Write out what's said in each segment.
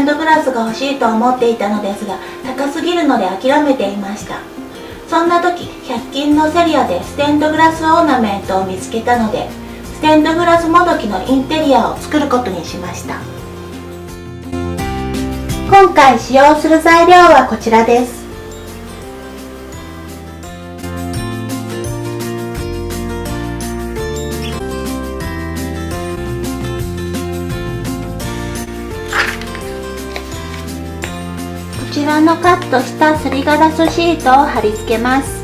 ンドグラスが欲しいと思っていたのですが、高すぎるので諦めていました。そんな時、100均のセリアでステンドグラスオーナメントを見つけたので、ステンドグラスもどきのインテリアを作ることにしました。今回使用する材料はこちらです。こちらのカットしたすりガラスシートを貼り付けます。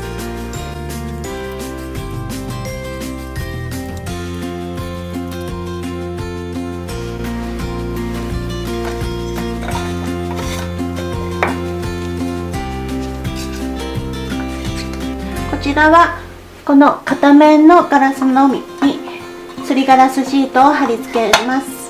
こちらはこの片面のガラスのみにすりガラスシートを貼り付けます。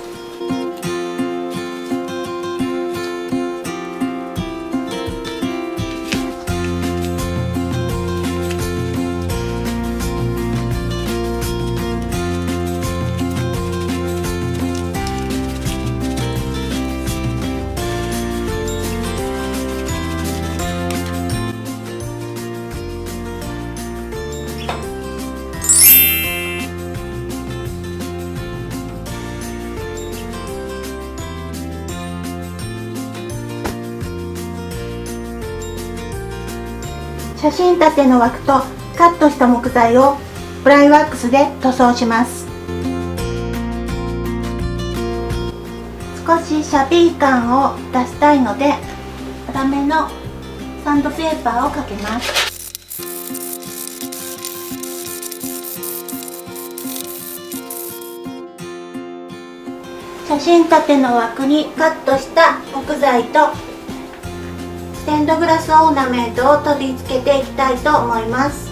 写真立ての枠とカットした木材をフライワックスで塗装します。少しシャビー感を出したいので粗めのサンドペーパーをかけます。写真立ての枠にカットした木材とステンドグラスオーナメントを取り付けていきたいと思います。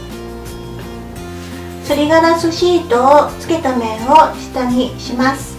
すりガラスシートをつけた面を下にします。